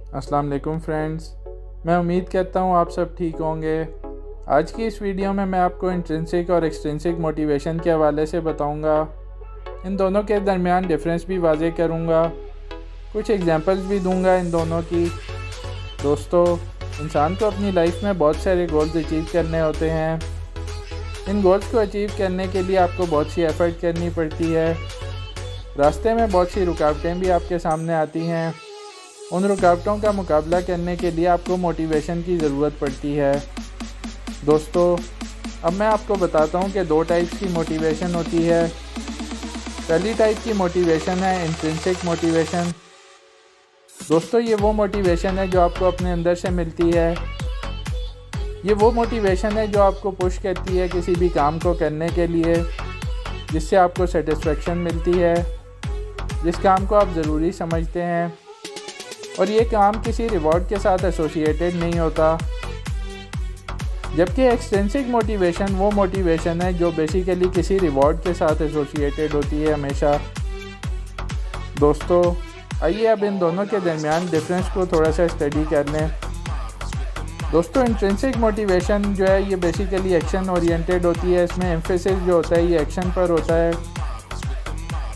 अस्सलाम वालेकुम फ्रेंड्स, मैं उम्मीद करता हूँ आप सब ठीक होंगे। आज की इस वीडियो में मैं आपको इंट्रिंसिक और एक्सट्रिंसिक मोटिवेशन के हवाले से बताऊँगा। इन दोनों के दरमियान डिफरेंस भी वाज़ेह करूँगा, कुछ एग्जांपल्स भी दूँगा इन दोनों की। दोस्तों, इंसान को अपनी लाइफ में बहुत सारे गोल्स अचीव करने होते हैं। इन गोल्स को अचीव करने के लिए आपको बहुत सी एफ़र्ट करनी पड़ती है। रास्ते में बहुत सी रुकावटें भी आपके सामने आती हैं। उन रुकावटों का मुकाबला करने के लिए आपको मोटिवेशन की ज़रूरत पड़ती है। दोस्तों, अब मैं आपको बताता हूँ कि दो टाइप्स की मोटिवेशन होती है। पहली टाइप की मोटिवेशन है इंट्रिंसिक मोटिवेशन। दोस्तों, ये वो मोटिवेशन है जो आपको अपने अंदर से मिलती है। ये वो मोटिवेशन है जो आपको पुश करती है किसी भी काम को करने के लिए, जिससे आपको सेटिस्फेक्शन मिलती है, जिस काम को आप ज़रूरी समझते हैं, और ये काम किसी रिवॉर्ड के साथ एसोसिएटेड नहीं होता। जबकि एक्सट्रिंसिक मोटिवेशन वो मोटिवेशन है जो बेसिकली किसी रिवॉर्ड के साथ एसोसिएटेड होती है हमेशा। दोस्तों, आइए अब इन दोनों के दरमियान डिफरेंस को थोड़ा सा स्टडी कर लें। दोस्तों, इंट्रिंसिक मोटिवेशन जो है ये बेसिकली एक्शन ओरिएंटेड होती है। इसमें एम्फेसिस जो होता है ये एक्शन पर होता है,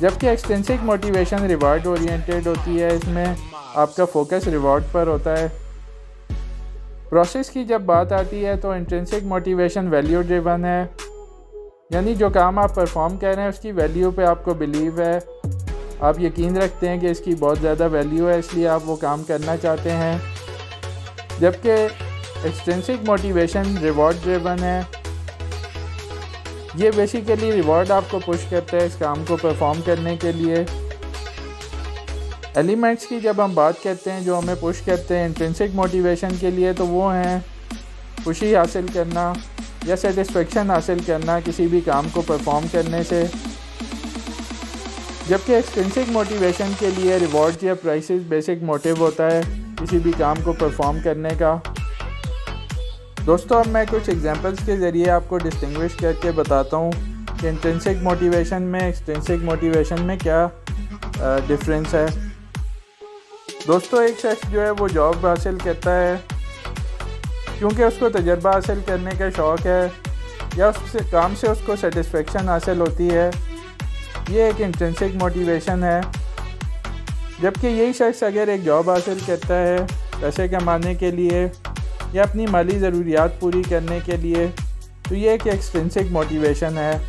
जबकि एक्सट्रिंसिक मोटिवेशन रिवार्ड ओरिएंटेड होती है। इसमें आपका फोकस रिवॉर्ड पर होता है। प्रोसेस की जब बात आती है तो इंट्रिंसिक मोटिवेशन वैल्यू ड्रिवन है, यानी जो काम आप परफॉर्म कर रहे हैं उसकी वैल्यू पे आपको बिलीव है। आप यकीन रखते हैं कि इसकी बहुत ज़्यादा वैल्यू है, इसलिए आप वो काम करना चाहते हैं। जबकि एक्सट्रिंसिक मोटिवेशन रिवॉर्ड ड्रिवन है। ये बेसिकली रिवॉर्ड आपको पुश करता है इस काम को परफॉर्म करने के लिए। एलिमेंट्स की जब हम बात करते हैं जो हमें पुश करते हैं इंट्रिंसिक मोटिवेशन के लिए, तो वो हैं खुशी हासिल करना या सेटिस्फेक्शन हासिल करना किसी भी काम को परफॉर्म करने से। जबकि एक्सट्रिंसिक मोटिवेशन के लिए रिवॉर्ड्स या प्राइसेस बेसिक मोटिव होता है किसी भी काम को परफॉर्म करने का। दोस्तों, अब मैं कुछ एग्जांपल्स के ज़रिए आपको डिस्टिंग्विश करके बताता हूँ कि इंट्रिंसिक मोटिवेशन में एक्सट्रिंसिक मोटिवेशन में क्या डिफरेंस है। दोस्तों, एक शख्स जो है वो जॉब हासिल करता है क्योंकि उसको तजर्बा हासिल करने का शौक़ है या उससे काम से उसको सेटिस्फेक्शन हासिल होती है। ये एक इंट्रिंसिक मोटिवेशन है। जबकि यही शख्स अगर एक जॉब हासिल करता है पैसे कमाने के लिए या अपनी माली ज़रूरियात पूरी करने के लिए, तो ये एक एक्सट्रिंसिक मोटिवेशन है।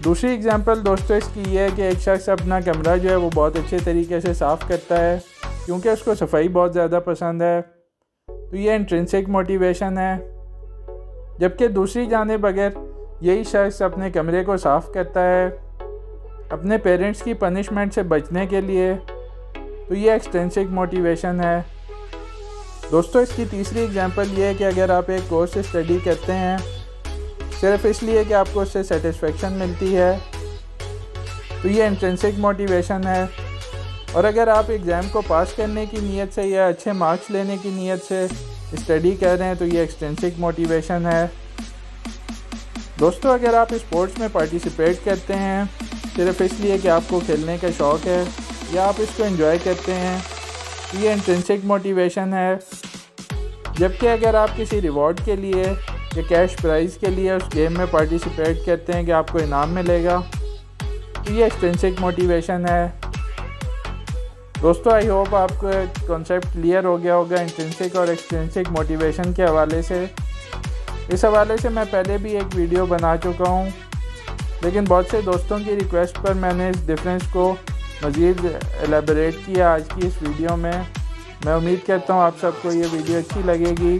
दूसरी एग्जांपल दोस्तों इसकी ये है कि एक शख्स अपना कमरा जो है वो बहुत अच्छे तरीके से साफ़ करता है क्योंकि उसको सफाई बहुत ज़्यादा पसंद है, तो ये इंट्रिंसिक मोटिवेशन है। जबकि दूसरी जानिब अगर यही शख्स अपने कमरे को साफ़ करता है अपने पेरेंट्स की पनिशमेंट से बचने के लिए, तो ये एक्सट्रिंसिक मोटिवेशन है। दोस्तों, इसकी तीसरी एग्जांपल ये है कि अगर आप एक कोर्स स्टडी करते हैं सिर्फ इसलिए कि आपको उससे सेटिस्फेक्शन मिलती है, तो ये इंट्रिंसिक मोटिवेशन है। और अगर आप एग्ज़ाम को पास करने की नीयत से या अच्छे मार्क्स लेने की नीयत से स्टडी कर रहे हैं, तो ये एक्सट्रिंसिक मोटिवेशन है। दोस्तों, अगर आप स्पोर्ट्स में पार्टिसिपेट करते हैं सिर्फ इसलिए कि आपको खेलने का शौक़ है या आप इसको एंजॉय करते हैं, तो ये इंट्रिंसिक मोटिवेशन है। जबकि अगर आप किसी रिवॉर्ड के लिए या कैश प्राइज़ के लिए उस गेम में पार्टिसिपेट करते हैं कि आपको इनाम मिलेगा, तो ये एक्सट्रिंसिक मोटिवेशन है। दोस्तों, आई होप आपको कॉन्सेप्ट क्लियर हो गया होगा इंट्रिंसिक और एक्सट्रिंसिक मोटिवेशन के हवाले से। इस हवाले से मैं पहले भी एक वीडियो बना चुका हूँ, लेकिन बहुत से दोस्तों की रिक्वेस्ट पर मैंने इस डिफरेंस को मज़ीद एलेबरेट किया आज की इस वीडियो में। मैं उम्मीद करता हूँ आप सबको ये वीडियो अच्छी लगेगी।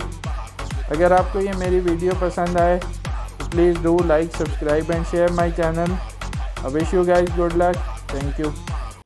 अगर आपको ये मेरी वीडियो पसंद आए तो please do like, subscribe and share my channel. I wish you guys good luck. Thank you.